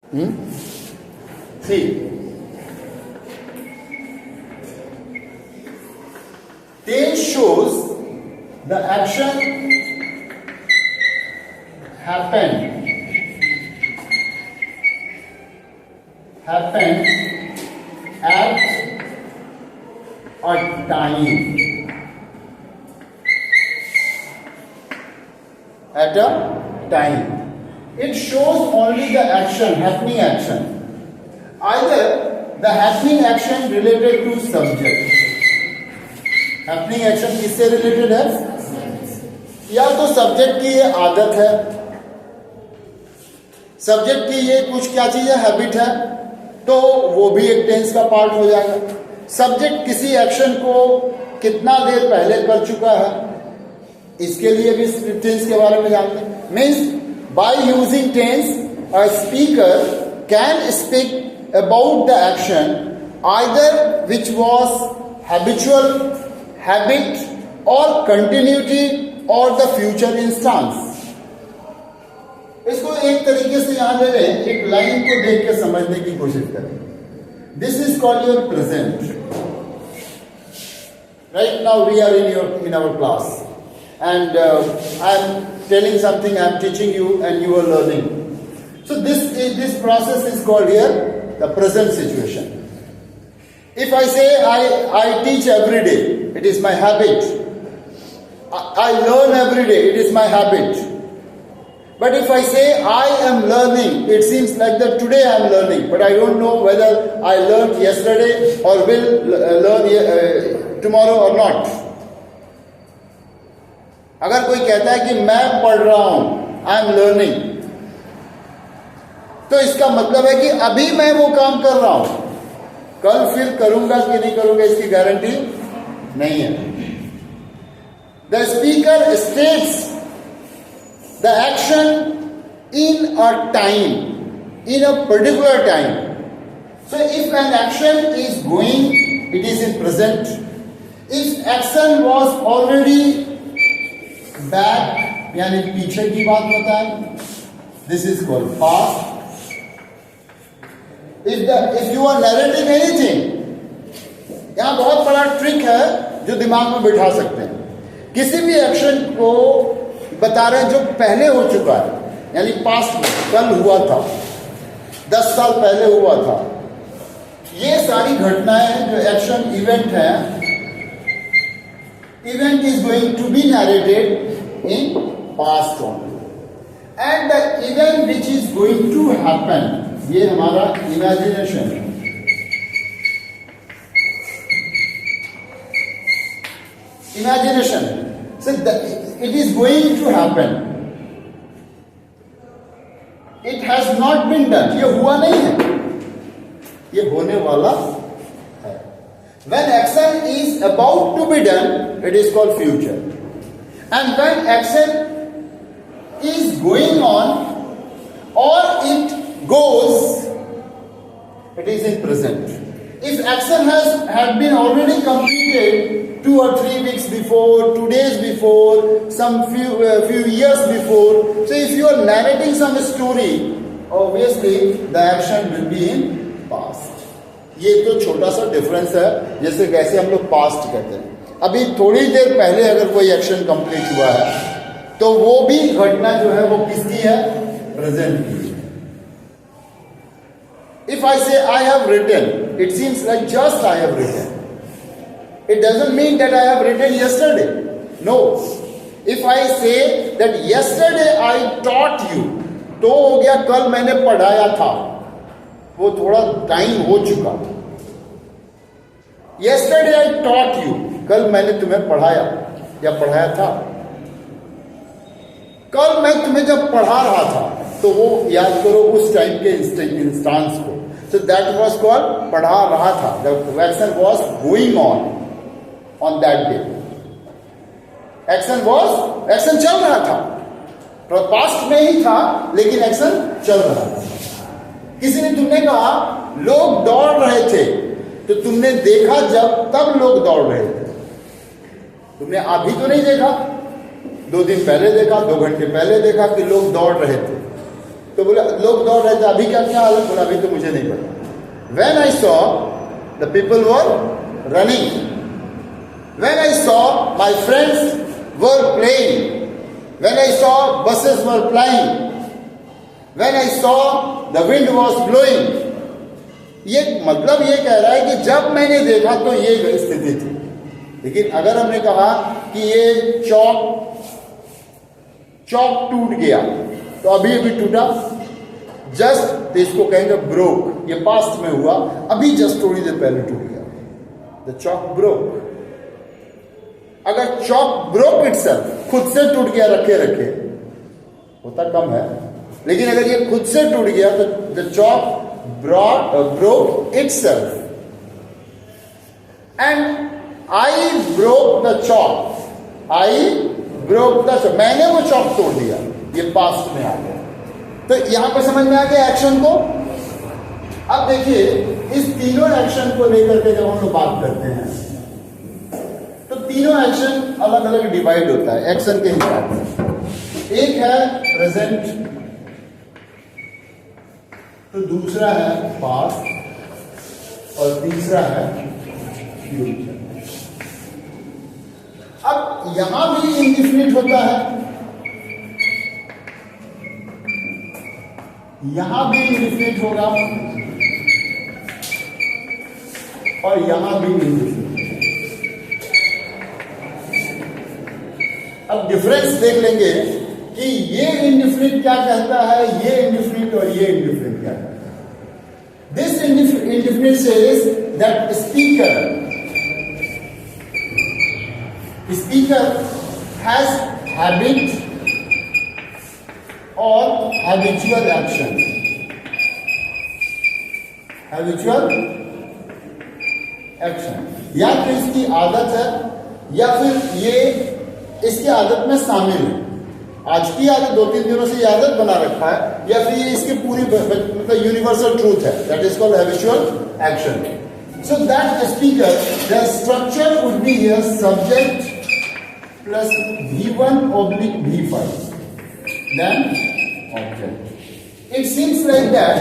See, tense shows the action happened at a time. At a time. It shows only the action, happening action. Either the happening action related to subject. Happening action किससे related है? या तो subject की ये आदत है, subject की ये कुछ क्या चीज है, हैबिट है, तो वो भी एक टेंस का पार्ट हो जाएगा. सब्जेक्ट किसी एक्शन को कितना देर पहले कर चुका है, इसके लिए भी टेंस के बारे में जानते हैं. Means by using tense, a speaker can speak about the action either which was habitual, habit or continuity or the future instance. इसको एक तरीके से यहां ले लें, एक लाइन को देख के समझने की कोशिश करें. This is called your present. Right now we are in our class. And I am telling something, I am teaching you and you are learning. So this process is called here the present situation. If I say I teach every day, it is my habit. I learn every day, it is my habit. But if I say I am learning, it seems like that today I am learning, but I don't know whether I learned yesterday or will learn tomorrow or not. अगर कोई कहता है कि मैं पढ़ रहा हूं, I am learning, तो इसका मतलब है कि अभी मैं वो काम कर रहा हूं, कल फिर करूंगा कि नहीं करूंगा इसकी गारंटी नहीं है. The speaker states the action in a time, in a particular time. So if an action is going, it is in present. If action was already back यानी पीछे की बात बताएं, this is called past. If you are narrating anything, यहां बहुत बड़ा trick है जो दिमाग में बिठा सकते हैं. किसी भी एक्शन को बता रहे हैं जो पहले हो चुका है, यानी पास्ट में, कल हुआ था, 10 साल पहले हुआ था. ये सारी घटनाएं जो एक्शन इवेंट है, event is going to be narrated in past only, and the event which is going to happen, ये हमारा imagination है. Imagination, so it is going to happen, it has not been done, ये हुआ नहीं है, ये होने वाला है. When action is about to be done, it is called future. And when action is going on or it goes, it is in present. If action had been already completed 2 or 3 weeks before, 2 days before, some few years before, so if you are narrating some story, obviously the action will be in past. ये तो छोटा सा difference है, जैसे कैसे हम लोग past कहते हैं. अभी थोड़ी देर पहले अगर कोई एक्शन कंप्लीट हुआ है तो वो भी घटना जो है वो किसकी है, प्रेजेंट की. If I say I have written, it seems like just I have written. It doesn't mean that I have written yesterday. No. If I say that yesterday I taught you, तो हो गया कल मैंने पढ़ाया था, वो थोड़ा टाइम हो चुका. Yesterday I taught you, कल मैंने तुम्हें पढ़ाया या पढ़ाया था. कल मैं तुम्हें जब पढ़ा रहा था, तो वो याद करो उस टाइम के इंस्टांस को. So that was called पढ़ा रहा था. The action was going on that day. Action चल रहा था, पास्ट में ही था लेकिन एक्शन चल रहा था. किसी ने तुमने कहा लोग दौड़ रहे थे, तो तुमने देखा जब तब लोग दौड़ रहे थे. तुमने अभी तो नहीं देखा, 2 दिन पहले देखा, 2 घंटे पहले देखा कि लोग दौड़ रहे थे. तो बोला लोग दौड़ रहे थे, अभी क्या क्या हालत, बोला अभी तो मुझे नहीं पता. When I saw the people were running, when I saw my friends were playing, when I saw buses were flying, when I saw the wind was blowing. ये मतलब ये कह रहा है कि जब मैंने देखा तो ये स्थिति थी. लेकिन अगर हमने कहा कि ये चौक टूट गया, तो अभी अभी टूटा, जस्ट, तो इसको कहेंगे ब्रोक. ये पास्ट में हुआ, अभी जस्ट थोड़ी देर पहले टूट गया. The Chowk broke. अगर चौक ब्रोक इटसेल्फ, खुद से टूट गया रखे रखे, होता कम है. लेकिन अगर ये खुद से टूट गया तो the Chowk broke itself. And I broke the chalk. I broke the chalk. मैंने वो चौक तोड़ दिया. ये पास्ट में आ गया. तो यहां पे समझ में आ गया एक्शन को. अब देखिए इस तीनों एक्शन को लेकर के जब हम लोग बात करते हैं तो तीनों एक्शन अलग अलग डिवाइड होता है एक्शन के हिसाब से. एक है प्रेजेंट, तो दूसरा है पास्ट और तीसरा है फ्यूचर. अब यहां भी इंडिफिनिट होता है, यहां भी इंडिफिनिट होगा और यहां भी इंडिफिनिट. अब डिफरेंस देख लेंगे कि ये इंडिफिनिट क्या कहता है, ये इंडिफिनिट और ये इंडिफिनिट क्या कहता है. This indefinite says that speaker has habit और हैबिचुअल एक्शन. हैबिचुअल एक्शन या तो इसकी आदत है या फिर ये इसकी आदत में शामिल है. आज की आदत 2-3 दिनों से ये आदत बना रखा है, या फिर ये इसकी पूरी मतलब यूनिवर्सल ट्रूथ है. That is called habitual action. So that speaker, the structure would be here subject plus V1 oblique V5 then object. It seems like that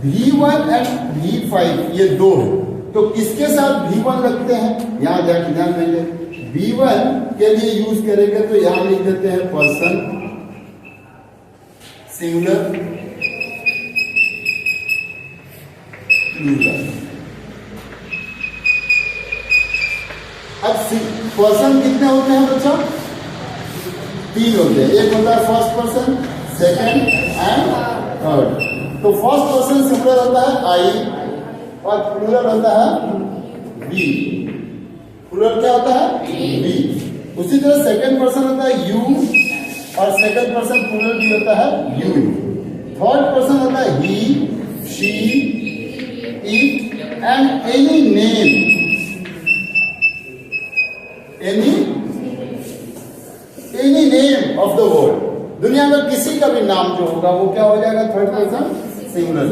V1 and V5 ये दो है, तो किसके साथ V1 लगते हैं यहां ध्यान देंगे. V1 के लिए यूज करेंगे तो यहां लिख देते हैं पर्सन सिंगुलर प्लूरल. अब पर्सन कितने होते हैं बच्चा? 3 होते हैं. एक होता है first person, second and third. तो फर्स्ट पर्सन सिंगुलर होता है आई और प्लूरल होता है वी. प्लूरल क्या होता है? वी. उसी तरह सेकंड पर्सन होता है यू और सेकंड पर्सन प्लूरल भी होता है यू. थर्ड पर्सन होता है he, she, it and any name. Any name of the world. दुनिया में किसी का भी नाम जो होगा वो क्या हो जाएगा? Third person singular.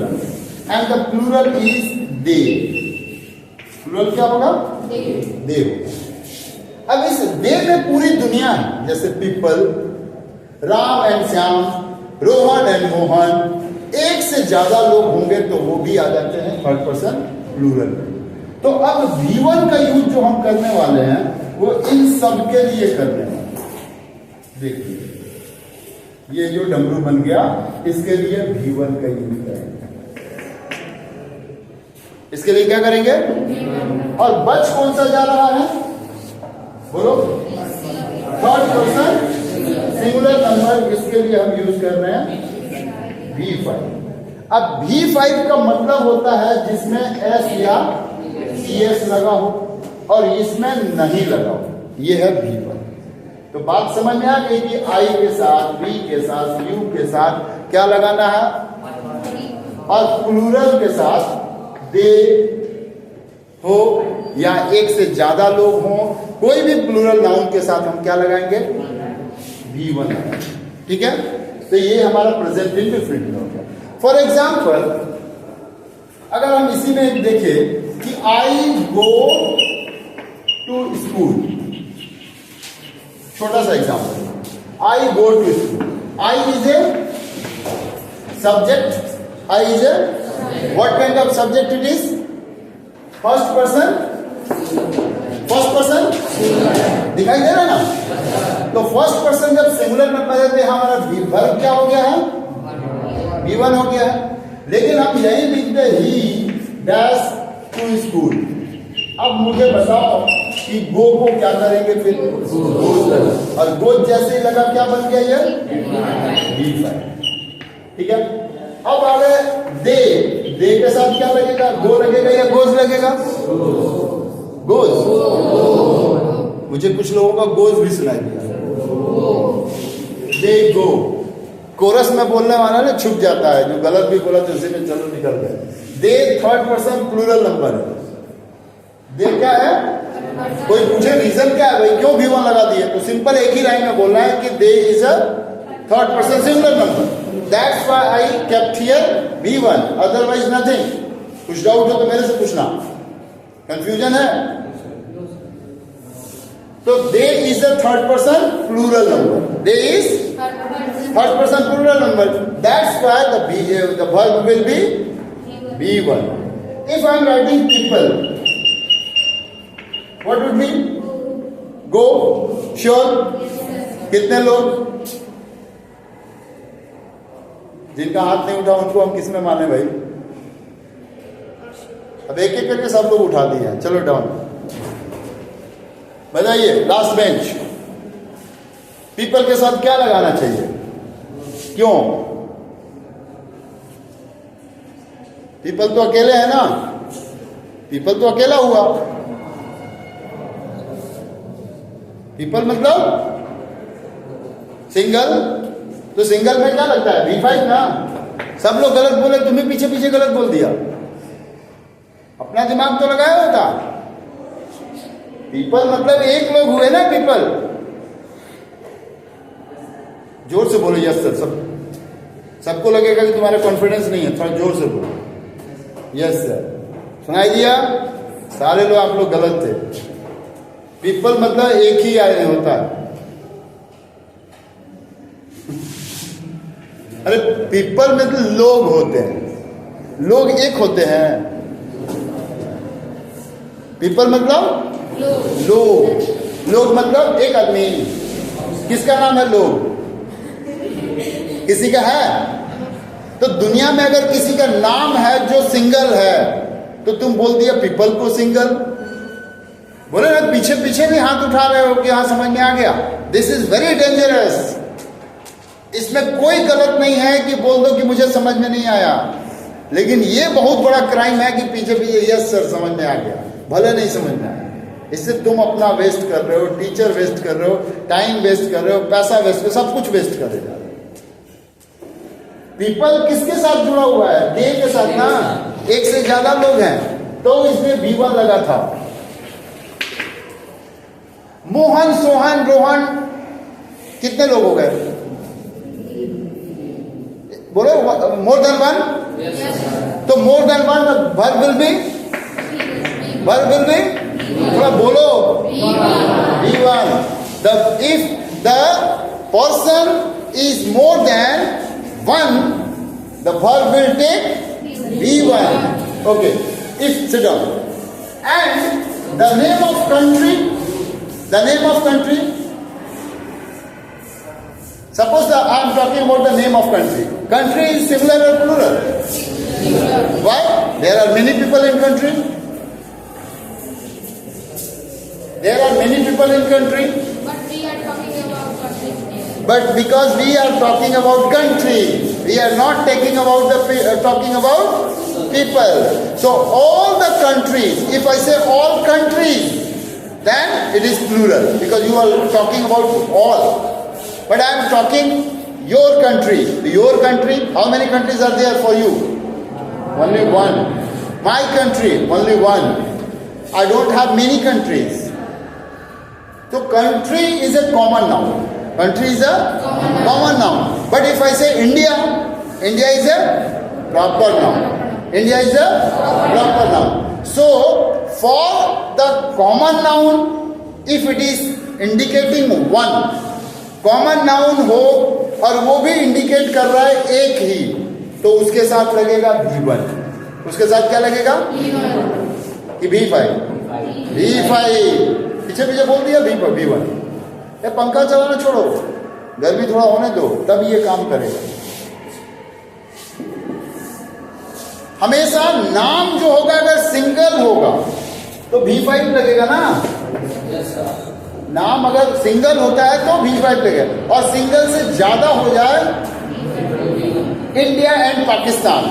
And the plural is they. Plural क्या होगा? दे. अब इस दे में पूरी दुनिया है, जैसे people, Ram and Shyam, Rohan and Mohan. एक से ज्यादा लोग होंगे तो वो भी आ जाते हैं थर्ड पर्सन प्लूरल. तो अब V1 का यूज जो हम करने वाले हैं वो इन सब के लिए करने वाले. देखिए ये जो डमरू बन गया इसके लिए V1 का यूज करेंगे. इसके लिए क्या करेंगे? और बच कौन सा जा रहा है? बोलो. Third person singular number. इसके लिए हम यूज कर रहे हैं V5. अब V5 का मतलब होता है जिसमें S या CS लगा हो और इसमें नहीं लगा हो. ये है V1. तो बात समझ में आ गई कि I के साथ, V के साथ, U के साथ क्या लगाना है, और प्लूरल के साथ दे हो या एक से ज्यादा लोग हों, कोई भी प्लूरल नाउन के साथ हम क्या लगाएंगे? V1. ठीक है. तो ये हमारा प्रेजेंट इंडिफिनिट हो गया. फॉर एग्जाम्पल अगर हम इसी में देखें कि आई गो टू स्कूल. छोटा सा example. I go to school. I is a Subject, I is a, what kind of subject it is? First person? First person दिखाई दे रहा है ना? तो फर्स्ट पर्सन जब सिंगुलर में पढ़ते हैं हमारा वर्ब क्या हो गया है? V1 हो गया है। लेकिन हम यही लिखते ही डैश टू स्कूल। अब मुझे बताओ कि गो को क्या करेंगे फिर? गोज। और गोज जैसे ही लगा क्या बन गया ये? V5। ठीक है। अब आ गए दे। दे के साथ क्या लगेगा? गो लगेगा या गोज लगेगा? गोज। मुझे कुछ लोगों का गोज भी सुनाई दिया। दे गो। कोरस में बोलने वाला ना छुप जाता है, जो गलत भी बोला तो उसी में चलो निकल गए। They third person plural number है। दे क्या है? कोई पूछे रीजन क्या है भाई, क्यों V1 लगा दिए? तो सिंपल एक ही लाइन में बोलना है कि they is a third person singular number. That's why I kept here V1, otherwise nothing. कुछ डाउट हो तो मेरे से पूछना। कंफ्यूजन है? तो they is a third person plural number. They is third person plural number. That's why the verb will be V1. If I am writing people, what would be? Go. Sure. कितने लोग? जिनका हाथ नहीं उठा उनको हम किस में माने भाई? अब एक एक करके सब लोग उठा दिए हैं। चलो डाउन बताइए। Last bench. पीपल के साथ क्या लगाना चाहिए? क्यों? पीपल तो अकेले है ना? पीपल तो अकेला हुआ। पीपल मतलब सिंगल। तो सिंगल में क्या लगता है? V5 ना। सब लोग गलत बोले, तुम्हें पीछे पीछे गलत बोल दिया। अपना दिमाग तो लगाया होता। पीपल मतलब एक लोग हुए ना। पीपल जोर से बोलो। Yes sir. सबको लगेगा कि तुम्हारा कॉन्फिडेंस नहीं है, थोड़ा जोर से बोलो। Yes sir. सुनाई दिया? सारे लोग आप लोग गलत थे। पीपल मतलब एक ही आदमी होता है। अरे पीपल मतलब लोग होते हैं। लोग एक होते हैं। पीपल मतलब लोग। लोग मतलब एक आदमी। किसका नाम है लोग? किसी का है? तो दुनिया में अगर किसी का नाम है जो सिंगल है तो तुम बोल दिया पीपल को सिंगल। बोले ना पीछे पीछे भी हाथ उठा रहे हो कि हाँ समझ में आ गया। This is very dangerous. इसमें कोई गलत नहीं है कि बोल दो कि मुझे समझ में नहीं आया, लेकिन ये बहुत बड़ा क्राइम है कि पीछे पीछे यस सर समझ में आ गया, भले नहीं समझ में आया। इससे तुम अपना वेस्ट कर रहे हो, टीचर वेस्ट कर रहे हो, टाइम वेस्ट कर रहे हो, पैसा वेस्ट कर, सब कुछ वेस्ट कर रहे हो। पीपल किसके साथ जुड़ा हुआ है? दे के साथ ना। एक से ज्यादा लोग हैं तो इसमें V1 लगा था। मोहन, सोहन, रोहन, कितने लोग हो गए? बोलो मोर देन वन। तो more than one verb will be, verb will be, थोड़ा बोलो V1. If the person is more than one, the verb will take V1. Okay, if sit down. And the name of country, the name of country. Suppose I am talking about the name of country. Country is singular or plural? Why? There are many people in country. There are many people in country. But we are talking about country. But because we are talking about country, we are not talking about people. So all the countries, if I say all countries, then it is plural because you are talking about all. But I am talking your country. Your country, how many countries are there for you? Only one. My country, only one. I don't have many countries. So country is a common noun. Country is a common noun. But if I say India, India is a proper noun. India is a proper noun. So for the common noun, if it is indicating one, common noun हो और वो भी indicate कर रहा है एक ही, तो उसके साथ लगेगा V1, उसके साथ क्या लगेगा कि V5, पीछे पीछे बोल दिया V1। ये पंखा चलाना छोड़ो, गर्मी थोड़ा होने दो, तब ये काम करेगा। हमेशा नाम जो होगा अगर सिंगल होगा तो V5 लगेगा ना। नाम अगर सिंगल होता है तो V5 लगेगा, और सिंगल से ज्यादा हो जाए, India and Pakistan,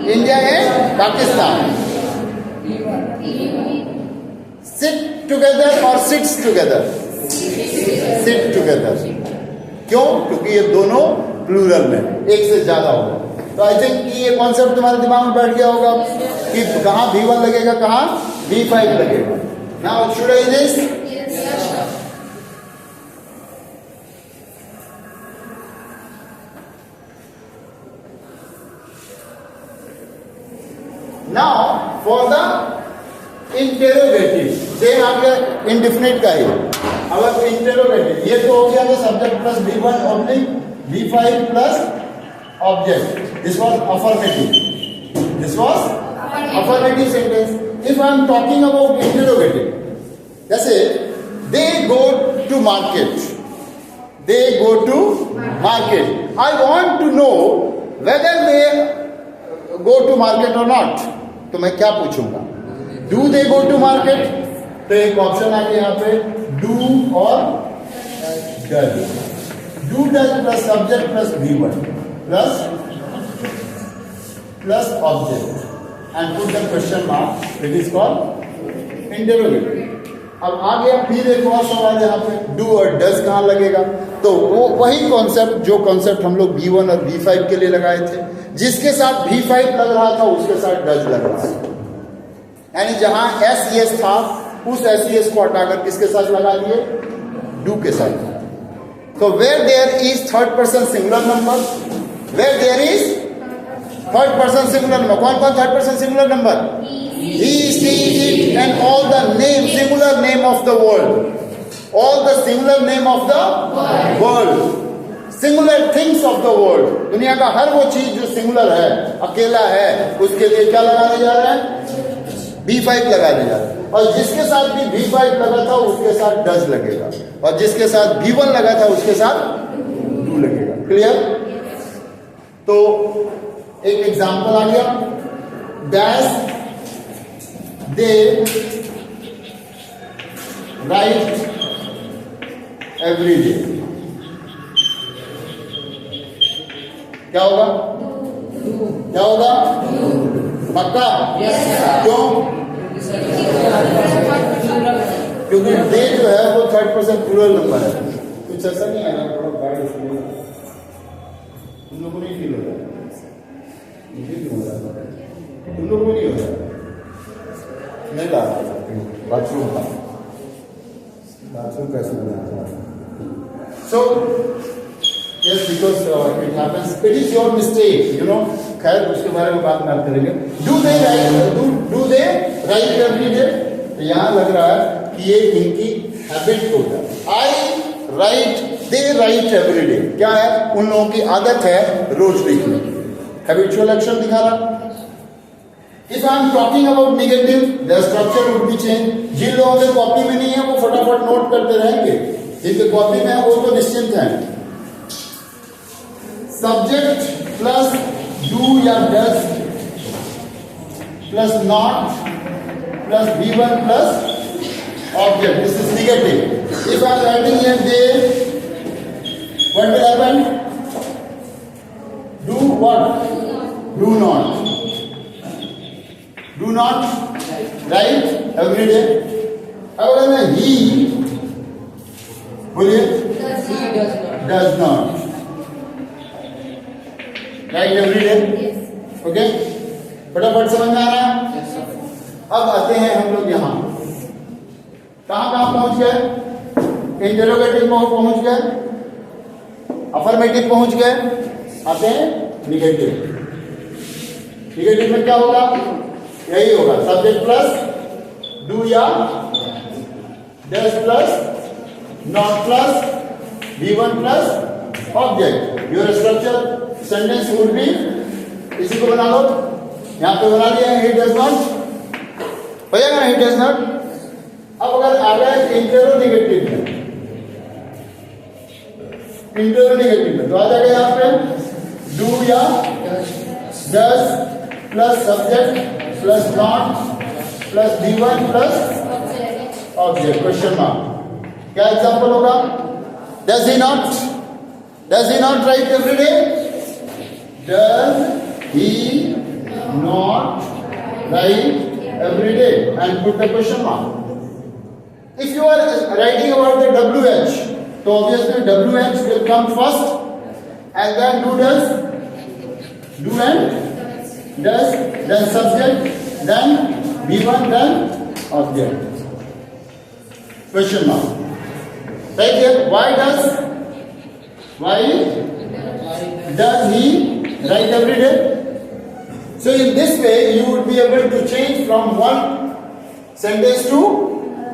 India and Pakistan, sit together और सिट्स टुगेदर, सिट टुगेदर। क्यों? क्योंकि ये दोनों प्लूरल में एक से ज्यादा होगा। तो आई थिंक ये कॉन्सेप्ट तुम्हारे दिमाग में बैठ गया होगा कि कहाँ V1 लगेगा, कहाँ V5 लगेगा। Now should I this? Now for the interrogative, same आपके इंडिफिनिट का ही। अब इंटेरोगेटिव, ये तो हो गया तो subject plus V1 oblique V5 plus object. This was affirmative. This was affirmative sentence. If I am talking about interrogative, जैसे they go to market, they go to market. I want to know whether they go to market or not. तो मैं क्या पूछूंगा? Do they go to market? तो एक option आ गया यहाँ पे, do और does. Do does plus subject plus V1 plus object and put the question mark, it is called interrogative. अब आ गया फिर एक और सवाल यहाँ पे, डू और डज कहाँ लगेगा? तो वो वही कॉन्सेप्ट जो कॉन्सेप्ट हम लोग V1 और V5 के लिए लगाए थे, जिसके साथ V5 लग रहा था उसके साथ डज लग रहा है, यानी जहां SES था उस SES को हटाकर किसके साथ लगा दिए? डू के साथ। तो where there is third person singular number, where there is third person singular number, कौन कौन third person singular number? He, she, it and all the name, singular name of the world, all the singular name of the world, singular things of the world, दुनिया का हर वो चीज जो singular है, अकेला है, उसके लिए क्या लगाने जा रहे हैं? V5 लगाने जा रहे हैं। और जिसके साथ भी V5 लगा था उसके साथ डज लगेगा, और जिसके साथ V1 लगा था उसके साथ डू लगेगा। क्लियर? तो एक एग्जाम्पल आ गया, डैश दे राइट एवरी डे, क्या होगा? क्या होगा? पक्का? क्यों? क्योंकि डे जो है वो थर्ड पर्सन प्लूरल नंबर है। कुछ ऐसा नहीं है ना, तुम लोगों को नहीं फील हो रहा है, मुझे क्यों हो रहा है? तुम लोगों को नहीं हो रहा है? नहीं ला रहा बाथरूम का, बाथरूम कैसे बनाया? So yes, because it happens, it is your mistake, you know. खैर उसके बारे में बात बात करेंगे। Do they right every day, तो यहाँ लग रहा है कि ये इनकी हैबिट होगा। आई राइट, दे राइट एवरी डे, क्या है? उन लोगों की आदत है रोज लिखने की, हैबिचुअल एक्शन दिखा रहा। If I am talking about negative, the structure would be change. जिन लोगों के कॉपी में नहीं है वो फटाफट नोट करते रहेंगे, जिनके कॉपी में है वो तो निश्चिंत है। सब्जेक्ट प्लस डू या does plus not plus V1 plus object, this is negative. If I am writing here they, what will happen? Do what? Do not. Do not write every day. अगर मैं he, बोलिए, does not write every day. Okay, फटाफट समझ में आ रहा है? अब आते हैं हम लोग यहाँ, कहां कहां पहुंच गए? इंटरोगेटिव पहुंच गए, अफर्मेटिव पहुंच गए, आते हैं निगेटिव। निगेटिव में क्या होगा? यही होगा, सब्जेक्ट प्लस डू या does plus not plus V1 plus object. Your structure sentence would be, इसी को बना लो, यहां पे बना दिया ही डज नॉट, हो जाएगा ना ही डज नॉट। अब अगर आ गया इंटरोगेटिव है, इंटरोगेटिव है तो आ जाएगा यहां पे डू या does plus subject plus not plus B1 plus object question mark. क्या एग्जांपल होगा? Does he not right every day? Does he not right every day and put the question mark. If you are writing about the WH, so obviously WH will come first and then do and does, then subject, then B1, then object. Question mark. Right here, why does he write every day? So in this way you would be able to change from one sentence to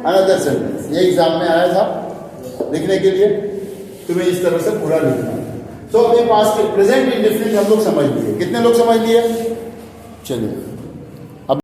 another sentence. ये exam में आया था लिखने के लिए, तुम्हें इस तरह से पूरा लिखना है। So अपने पास प्रेजेंट इंडेफिनिट हम लोग समझ लिए, कितने लोग समझ लिए? चलिए